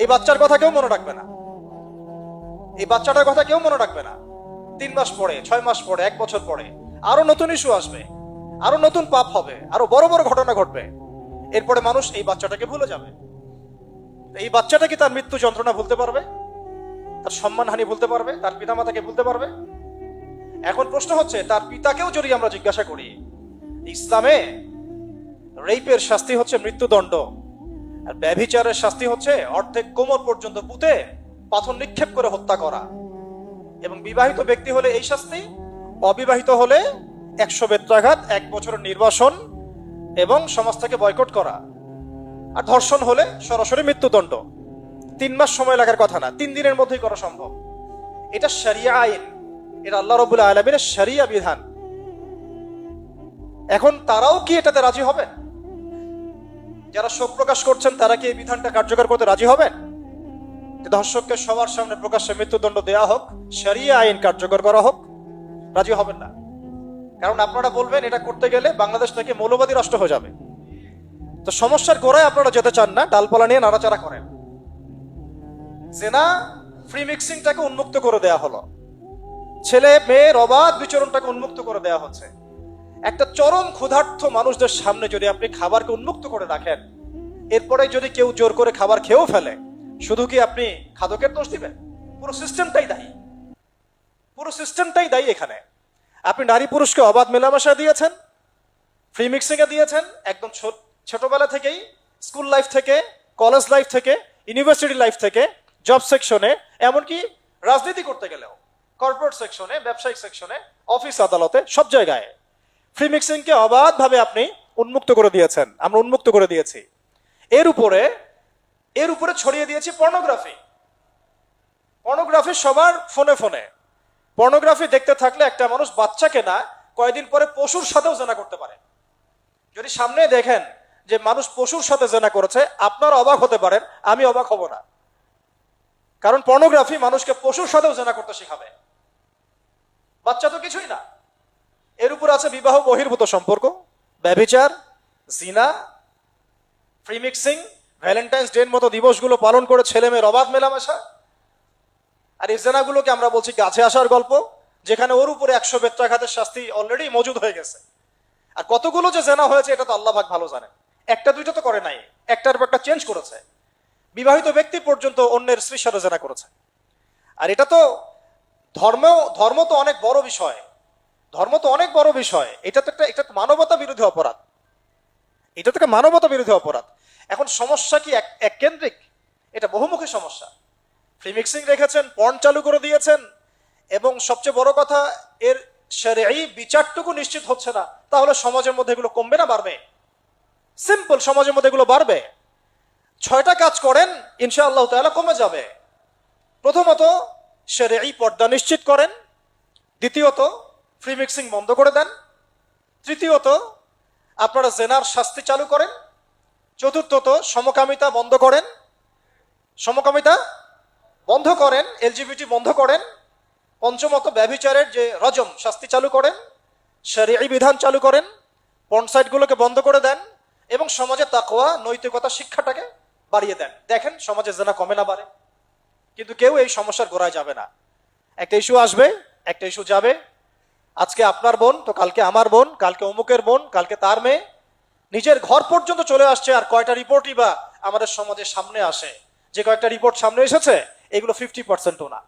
এই বাচ্চার কথা কেউ মনে রাখবে না, এই বাচ্চাটার কথা কেউ মনে রাখবে না। 3 মাস পরে, 6 মাস পরে, 1 বছর পরে আরো নতুন ইস্যু আসবে, আরো নতুন পাপ হবে, আরো বড় বড় ঘটনা ঘটবে। এরপরে মানুষ এই বাচ্চাটাকে ভুলে যাবে। এই বাচ্চাটা কি তার মৃত্যু যন্ত্রণা ভুলতে পারবে? তার সম্মানহানি ভুলতে পারবে? তার পিতামাতাকে ভুলতে পারবে? এখন প্রশ্ন হচ্ছে, তার পিতাকেও যদি আমরা জিজ্ঞাসা করি, ইসলামে রেপের শাস্তি হচ্ছে মৃত্যুদণ্ড, আর ব্যভিচারের শাস্তি হচ্ছে অর্ধেক কোমর পর্যন্ত পুঁতে পাথর নিক্ষেপ করে হত্যা করা, এবং বিবাহিত ব্যক্তি হলে এই শাস্তি, অবিবাহিত হলে 100 বেত্রাঘাত, 1 বছরের নির্বাসন এবং সমাজ থেকে বয়কট করা, আর ধর্ষণ হলে সরাসরি মৃত্যুদণ্ড। 3 মাস সময় লাগার কথা না, 3 দিনের মধ্যেই করা সম্ভব। এটা শরিয়া আইন, এটা আল্লাহ রাব্বুল আলামিনের শরিয়া বিধান। এখন তারাও কি এটাতে রাজি হবেন? যারা শোক প্রকাশ করছেন তারা কি এই বিধানটা কার্যকর করতে রাজি হবেন? যে ধর্ষককে সবার সামনে প্রকাশ্যে মৃত্যুদণ্ড দেয়া হোক, শরিয়া আইন কার্যকর করা হোক? রাজি হবেন না। কারণ আপনারা বলবেন এটা করতে গেলে বাংলাদেশ নাকি মৌলবাদী রাষ্ট্র হয়ে যাবে। তো সমস্যার গোড়ায় আপনারা যেতে চান না, ডালপালা নিয়ে নাড়াচাড়া করেন। জেনা ফ্রি মিক্সিংটাকে উন্মুক্ত করে দেয়া হলো, ছেলে মেয়ের অবাধ বিচরণটাকে উন্মুক্ত করে দেয়া হচ্ছে। একটা চরম ক্ষুধার্ত মানুষদের সামনে যদি আপনি খাবারকে উন্মুক্ত করে রাখেন, এরপরে যদি কেউ জোর করে খাবার খেয়েও ফেলে, শুধু কি আপনি খাদকের দোষ দিবেন? পুরো সিস্টেমটাই দায়ী, পুরো সিস্টেমটাই দায়ী। এখানে আপনি নারী পুরুষকে অবাধ মেলামেশা দিয়েছেন, ফ্রি মিক্সিং এ দিয়েছেন, একদম ছোটবেলা থেকেই, স্কুল লাইফ থেকে, কলেজ লাইফ থেকে, ইউনিভার্সিটি লাইফ থেকে, জব সেকশনে, এমনকি রাজনীতি করতে গেলেও, কর্পোরেট সেকশনে, ব্যবসায়িক সেকশনে, অফিস আদালতে, সব জায়গায় ফ্রি মিক্সিং কে অবাধভাবে আপনি উন্মুক্ত করে দিয়েছেন, আমরা উন্মুক্ত করে দিয়েছি। এর উপরে ছড়িয়ে দিয়েছি পর্নোগ্রাফি। পর্নোগ্রাফি সবার ফোনে ফোনে। পর্নোগ্রাফি দেখতে থাকলে একটা মানুষ বাচ্চাকে না, কয়েকদিন পরে পশুর সাথেও জেনা করতে পারে। যদি সামনে দেখেন যে মানুষ পশুর সাথে জেনা করেছে, আপনারা অবাক হতে পারেন, আমি অবাক হব না। কারণ পর্নোগ্রাফি মানুষকে পশুর সাথেও জেনা করতে শেখাবে। বাচ্চা তো কিছুই না। এর উপর আছে বিবাহ বহির্ভূত সম্পর্ক, ব্যভিচার, জিনা, ফ্রি মিক্সিং, ভ্যালেন্টাইন্স ডে এর মতো দিবসগুলো পালন করে ছেলে মেয়ের অবাধ মেলামেশা। আর এই জেনাগুলোকে আমরা বলছি গাছে আসার গল্প, যেখানে ওর উপরে 100 বেত্রাঘাতের শাস্তি অলরেডি মজুদ হয়ে গেছে। আর কতগুলো যে জেনা হয়েছে এটা তো আল্লাহ পাক ভালো জানেন। একটা দুইটা তো করে নাই, একটার পর একটা চেঞ্জ করেছে। বিবাহিত ব্যক্তি পর্যন্ত অন্যের স্ত্রীর সাথে জেনা করেছে। আর এটা তো ধর্ম তো অনেক বড় বিষয়, ধর্ম তো অনেক বড় বিষয়। এটা তো একটা মানবতা বিরোধী অপরাধ, এটা তো একটা মানবতা বিরোধী অপরাধ। এখন সমস্যা কি এক কেন্দ্রিক? এটা বহুমুখী সমস্যা। ফ্রি মিক্সিং রেখেছেন, পর্ন চালু করে দিয়েছেন, এবং সবচেয়ে বড় কথা, এর শরঈ বিচারটুকু নিশ্চিত হচ্ছে না। তাহলে সমাজের মধ্যে এগুলো কমবে না বাড়বে? সিম্পল, সমাজের মধ্যে এগুলো বাড়বে। 6টা কাজ করেন, ইনশাআল্লাহ তাআলা কমে যাবে। প্রথমত, শরঈ পর্দা নিশ্চিত করেন। দ্বিতীয়ত, ফ্রি মিক্সিং বন্ধ করে দেন। তৃতীয়ত, আপনারা জেনার শাস্তি চালু করেন। চতুর্থত, সমকামিতা বন্ধ করেন, সমকামিতা বন্ধ করেন, এলজিবিটি বন্ধ করেন। পঞ্চমত, ব্যভিচারের যে রজম শাস্তি চালু করেন, শরঈ বিধান চালু করেন, পর্ন সাইটগুলোকে বন্ধ করে দেন, এবং সমাজে তাকওয়া, নৈতিকতা শিক্ষাটাকে বাড়িয়ে দেন। দেখেন সমাজে জেনা কমে না বাড়ে। কিন্তু কেউ এই সমস্যার গোড়ায় যাবে না। একটা ইস্যু আসবে, একটা ইস্যু যাবে। আজকে আপনার বোন তো কালকে আমার বোন, কালকে অমুকের বোন, কালকে তার মেয়ে, নিজের ঘর পর্যন্ত চলে আসছে। আর কয়টা রিপোর্টই বা আমাদের সমাজের সামনে আসে? যে কয়েকটা রিপোর্ট সামনে এসেছে, এগুলো 50%ও না।